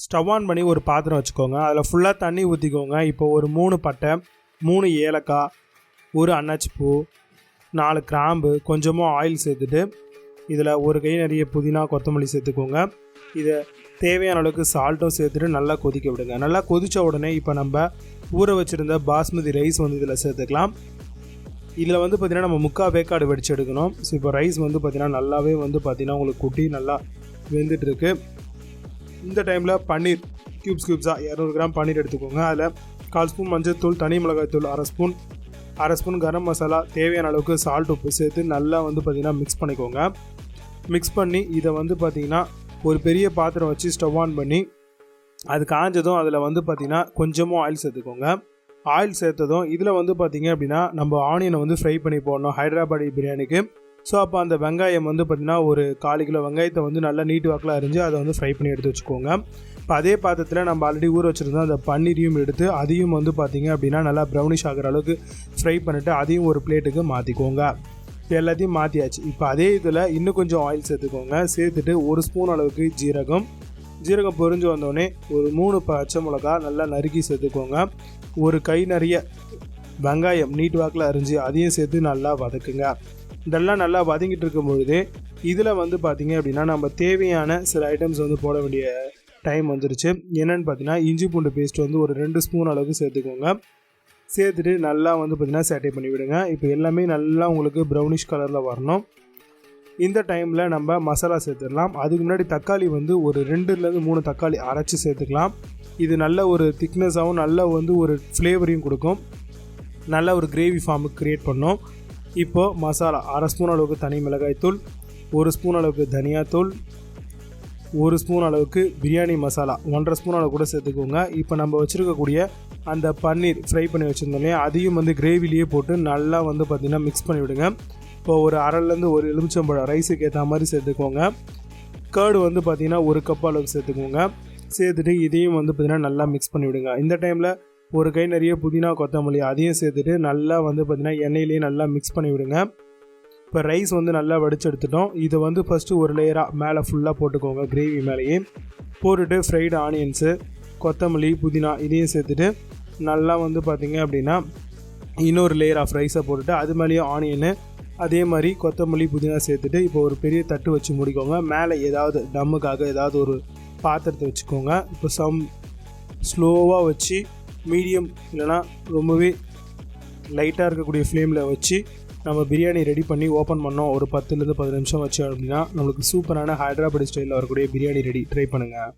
Stove on பண்ணி ஒரு பாத்திரம் வச்சுக்கோங்க. அதில் ஃபுல்லாக தண்ணி ஊற்றிக்கோங்க. இப்போ ஒரு 3 பட்டை, 3 ஏலக்காய், ஒரு அன்னாச்சிப்பூ, 4 கிராம்பு, கொஞ்சமாக ஆயில் சேர்த்துட்டு இதில் ஒரு கை நிறைய புதினா கொத்தமல்லி சேர்த்துக்கோங்க. இதை தேவையான அளவுக்கு சால்ட்டும் சேர்த்துட்டு நல்லா கொதிக்க விடுங்க. நல்லா கொதித்த உடனே இப்போ நம்ம ஊற வச்சுருந்த பாஸ்மதி ரைஸ் வந்து இதில் சேர்த்துக்கலாம். இதில் வந்து பார்த்திங்கன்னா நம்ம 3/4 வேக்காடு வெடிச்சு எடுக்கணும். ஸோ இப்போ ரைஸ் வந்து பார்த்திங்கன்னா நல்லாவே வந்து பார்த்திங்கன்னா உங்களுக்கு குட்டி நல்லா வெந்துட்டுருக்கு. இந்த டைமில் பன்னீர் க்யூப்ஸாக 200 கிராம் பன்னீர் எடுத்துக்கோங்க. அதில் 1/4 ஸ்பூன் மஞ்சள் தூள், தனி மிளகாய் தூள், அரை ஸ்பூன் கரம் மசாலா, தேவையான அளவுக்கு சால்ட், உப்பு சேர்த்து நல்லா வந்து பார்த்திங்கன்னா மிக்ஸ் பண்ணிக்கோங்க. மிக்ஸ் பண்ணி இதை வந்து பார்த்திங்கன்னா ஒரு பெரிய பாத்திரம் வச்சு ஸ்டவ் ஆன் பண்ணி அது காஞ்சதும் அதில் வந்து பார்த்திங்கன்னா கொஞ்சமாக ஆயில் சேர்த்துக்கோங்க. ஆயில் சேர்த்ததும் இதில் வந்து பார்த்திங்க அப்படின்னா நம்ம ஆனியனை வந்து ஃப்ரை பண்ணி போடணும் ஹைதராபாடி பிரியாணிக்கு. ஸோ அப்போ அந்த வெங்காயம் வந்து பார்த்திங்கன்னா ஒரு 1/4 கிலோ வெங்காயத்தை வந்து நல்லா நீட்டு வாக்கில் அரிஞ்சு அதை வந்து ஃப்ரை பண்ணி எடுத்து வச்சுக்கோங்க. இப்போ அதே பாத்திரத்தில் நம்ம ஆல்ரெடி ஊற வச்சுருந்தோம் அந்த பன்னீரையும் எடுத்து அதையும் வந்து பார்த்திங்க அப்படின்னா நல்லா ப்ரௌனிஷ் ஆகிற அளவுக்கு ஃப்ரை பண்ணிவிட்டு அதையும் ஒரு பிளேட்டுக்கு மாற்றிக்கோங்க. இப்போ எல்லாத்தையும் மாற்றியாச்சு. இப்போ அதே இதில் இன்னும் கொஞ்சம் ஆயில் சேர்த்துக்கோங்க. சேர்த்துட்டு 1 ஸ்பூன் அளவுக்கு ஜீரகம் பொரிஞ்சு வந்தோடனே ஒரு 3 பச்சை மிளகா நல்லா நறுக்கி சேர்த்துக்கோங்க. ஒரு கை நிறைய வெங்காயம் நீட்டு வாக்கில் அரிஞ்சு அதையும் சேர்த்து நல்லா வதக்குங்க. இதெல்லாம் நல்லா வதங்கிட்டு இருக்கும் பொழுது இதில் வந்து பார்த்திங்க அப்படின்னா நம்ம தேவையான சில ஐட்டம்ஸ் வந்து போட வேண்டிய டைம் வந்துருச்சு. என்னென்னு பார்த்தீங்கன்னா இஞ்சி பூண்டு பேஸ்ட் வந்து ஒரு 2 ஸ்பூன் அளவுக்கு சேர்த்துக்கோங்க. சேர்த்துட்டு நல்லா வந்து பார்த்திங்கன்னா சேட்டை பண்ணி விடுங்க. இப்போ எல்லாமே நல்லா உங்களுக்கு ப்ரௌனிஷ் கலரில் வரணும். இந்த டைமில் நம்ம மசாலா சேர்த்துடலாம். அதுக்கு முன்னாடி தக்காளி வந்து ஒரு 2லேருந்து 3 தக்காளி அரைச்சி சேர்த்துக்கலாம். இது நல்ல ஒரு திக்னஸாகவும் நல்ல வந்து ஒரு ஃப்ளேவரையும் கொடுக்கும். நல்ல ஒரு கிரேவி ஃபார்முக்கு க்ரியேட் பண்ணோம். இப்போது மசாலா 1/2 ஸ்பூன் அளவுக்கு தனி மிளகாய் தூள், 1 ஸ்பூன் அளவுக்கு தனியாத்தூள், 1 ஸ்பூன் அளவுக்கு பிரியாணி மசாலா 1.5 ஸ்பூன் அளவு கூட சேர்த்துக்கோங்க. இப்போ நம்ம வச்சுருக்கக்கூடிய அந்த பன்னீர் ஃப்ரை பண்ணி வச்சுருந்தோம் இல்லையா, அதையும் வந்து கிரேவிலேயே போட்டு நல்லா வந்து பார்த்திங்கன்னா மிக்ஸ் பண்ணி விடுங்க. இப்போ ஒரு 1/2லேருந்து 1 எலுமிச்சம்பழம் ரைஸுக்கு ஏற்ற மாதிரி சேர்த்துக்கோங்க. கர்டு வந்து பார்த்திங்கன்னா 1 கப் அளவுக்கு சேர்த்துக்கோங்க. சேர்த்துட்டு இதையும் வந்து பார்த்திங்கன்னா நல்லா மிக்ஸ் பண்ணி விடுங்க. இந்த டைமில் ஒரு கை நிறைய புதினா கொத்தமல்லி அதையும் சேர்த்துட்டு நல்லா வந்து பார்த்திங்கன்னா எண்ணெயிலேயே நல்லா மிக்ஸ் பண்ணி விடுங்க. இப்போ ரைஸ் வந்து நல்லா வடித்து எடுத்துட்டோம். இதை வந்து ஃபஸ்ட்டு ஒரு லேயராக மேலே ஃபுல்லாக போட்டுக்கோங்க. கிரேவி மேலேயே போட்டுட்டு ஃப்ரைடு ஆனியன்ஸு, கொத்தமல்லி, புதினா இதையும் சேர்த்துட்டு நல்லா வந்து பார்த்திங்க அப்படின்னா இன்னொரு லேயர் ஆஃப் ரைஸை போட்டுட்டு அது மேலேயும் ஆனியனு அதே மாதிரி கொத்தமல்லி, புதினா சேர்த்துட்டு இப்போ ஒரு பெரிய தட்டு வச்சு முடிக்கோங்க. மேலே ஏதாவது டம்முக்காக ஏதாவது ஒரு பாத்திரத்தை வச்சுக்கோங்க. இப்போ ஸ்லோவாக வச்சு மீடியம் இல்லைனா ரொம்பவே லைட்டாக இருக்கக்கூடிய ஃப்ளேமில் வச்சு நம்ம பிரியாணி ரெடி பண்ணி ஓப்பன் பண்ணோம். ஒரு 10லேருந்து 15 நிமிஷம் வச்சு அப்படின்னா நம்மளுக்கு சூப்பரான ஹைதராபாடி ஸ்டைலில் வரக்கூடிய பிரியாணி ரெடி. ட்ரை பண்ணுங்கள்.